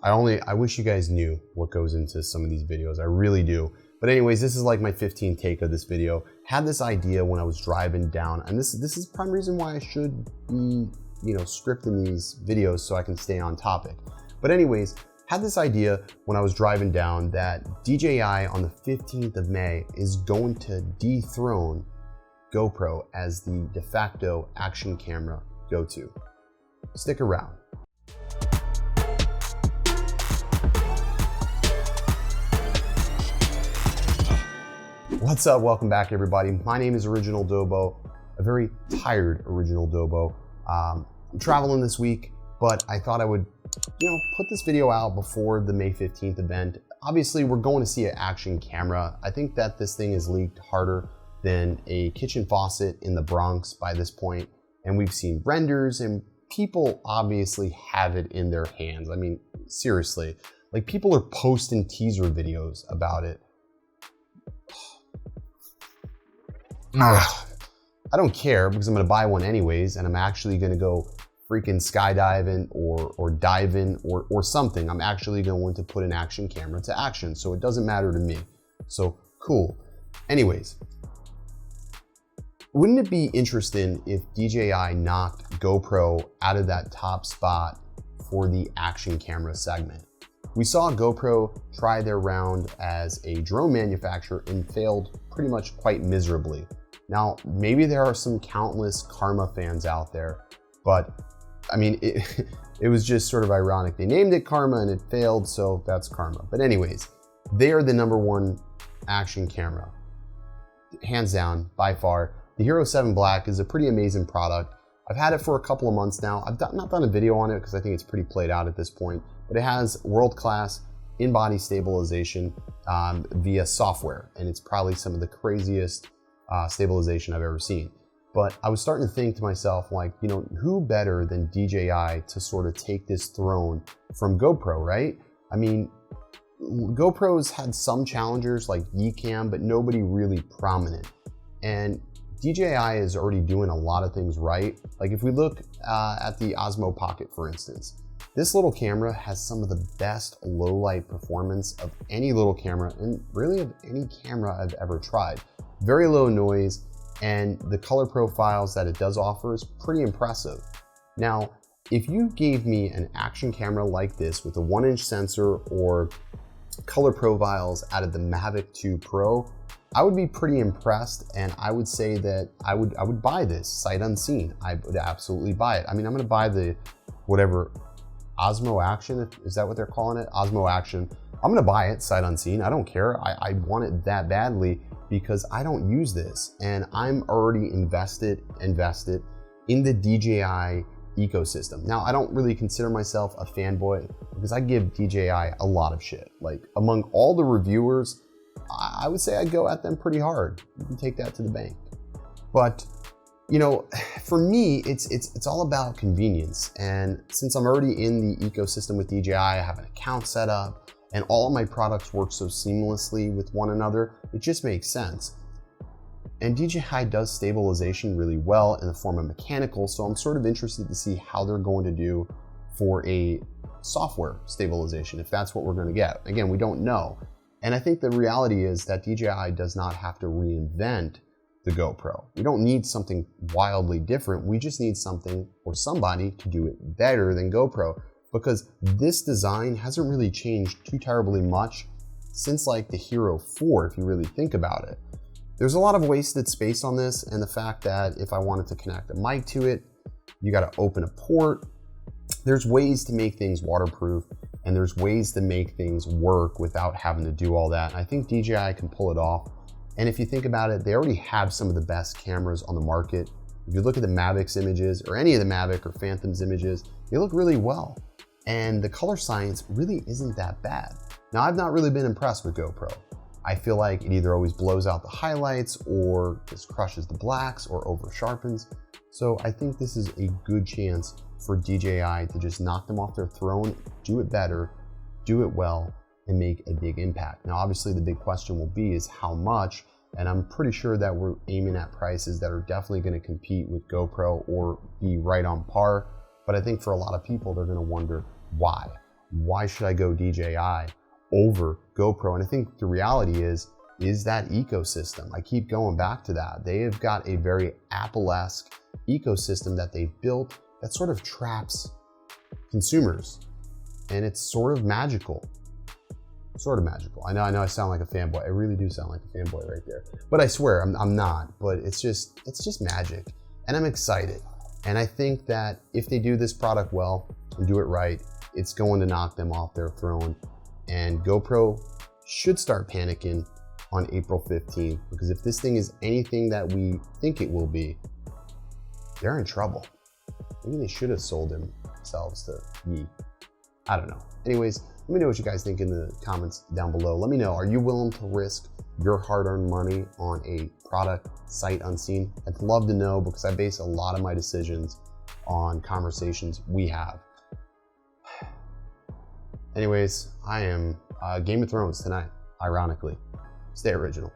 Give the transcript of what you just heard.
I wish you guys knew what goes into some of these videos. I really do. But anyways, this is like my 15th take of this video. Had this idea when I was driving down, and this is the prime reason why I should be, scripting these videos so I can stay on topic. But anyways, had this idea when I was driving down that DJI on the 15th of May is going to dethrone GoPro as the de facto action camera go-to. Stick around. What's up? Welcome back, everybody. My name is Original Dobo, a very tired Original Dobo. I'm traveling this week, but I thought I would, put this video out before the May 15th event. Obviously, we're going to see an action camera. I think that this thing is leaked harder than a kitchen faucet in the Bronx by this point, and we've seen renders, and people obviously have it in their hands. I mean, seriously, like people are posting teaser videos about it. I don't care because I'm gonna buy one anyways, and I'm actually gonna go freaking skydiving or diving or something. I'm actually going to put an action camera to action, so it doesn't matter to me. So cool. Anyways, wouldn't it be interesting if DJI knocked GoPro out of that top spot for the action camera segment? We saw GoPro try their round as a drone manufacturer and failed pretty much quite miserably. Now, maybe there are some countless Karma fans out there, but I mean, it was just sort of ironic. They named it Karma and it failed, so that's Karma. But anyways, they are the #1 action camera. Hands down, by far. The Hero 7 Black is a pretty amazing product. I've had it for a couple of months now. I've not done a video on it because I think it's pretty played out at this point, but it has world-class in-body stabilization via software, and it's probably some of the craziest stabilization I've ever seen. But I was starting to think to myself, like, who better than DJI to sort of take this throne from GoPro, right? I mean, GoPro's had some challengers like Ycam, but nobody really prominent. And DJI is already doing a lot of things right. Like if we look at the Osmo Pocket, for instance, this little camera has some of the best low light performance of any little camera, and really of any camera I've ever tried. Very low noise, and the color profiles that it does offer is pretty impressive. Now, if you gave me an action camera like this with a 1-inch sensor or color profiles out of the Mavic 2 Pro, I would be pretty impressed, and I would say that I would buy this sight unseen. I would absolutely buy it. I mean, I'm gonna buy the whatever Osmo Action, is that what they're calling it? Osmo Action. I'm gonna buy it sight unseen. I don't care. I want it that badly because I don't use this, and I'm already invested in the DJI ecosystem. Now, I don't really consider myself a fanboy because I give DJI a lot of shit. Like among all the reviewers, I would say I go at them pretty hard. You can take that to the bank. But for me, it's all about convenience. And since I'm already in the ecosystem with DJI, I have an account set up, and all of my products work so seamlessly with one another, it just makes sense. And DJI does stabilization really well in the form of mechanical, so I'm sort of interested to see how they're going to do for a software stabilization, if that's what we're going to get. Again, we don't know. And I think the reality is that DJI does not have to reinvent the GoPro. We don't need something wildly different. We just need something or somebody to do it better than GoPro, because this design hasn't really changed too terribly much since like the Hero 4, if you really think about it. There's a lot of wasted space on this, and the fact that if I wanted to connect a mic to it, you got to open a port. There's ways to make things waterproof, and there's ways to make things work without having to do all that. And I think DJI can pull it off. And if you think about it, they already have some of the best cameras on the market. If you look at the Mavic's images, or any of the Mavic or Phantom's images, they look really well. And the color science really isn't that bad. Now, I've not really been impressed with GoPro. I feel like it either always blows out the highlights or just crushes the blacks or over sharpens. So I think this is a good chance for DJI to just knock them off their throne, do it better, do it well, and make a big impact. Now, obviously the big question will be is how much, and I'm pretty sure that we're aiming at prices that are definitely gonna compete with GoPro or be right on par. But I think for a lot of people, they're gonna wonder why. why should I go DJI over GoPro? And I think the reality is that ecosystem. I keep going back to that. They have got a very Apple-esque ecosystem that they've built that sort of traps consumers. And it's sort of magical. Sort of magical. I know I sound like a fanboy. I really do sound like a fanboy right there. But I swear, I'm not. But it's just magic. And I'm excited. And I think that if they do this product well and do it right, it's going to knock them off their throne. And GoPro should start panicking on April 15th, because if this thing is anything that we think it will be, they're in trouble. Maybe they should have sold themselves to Yi. I don't know. Anyways, let me know what you guys think in the comments down below. Let me know, are you willing to risk your hard-earned money on a product sight unseen? I'd love to know, because I base a lot of my decisions on conversations we have. Anyways, I am Game of Thrones tonight, ironically. Stay original.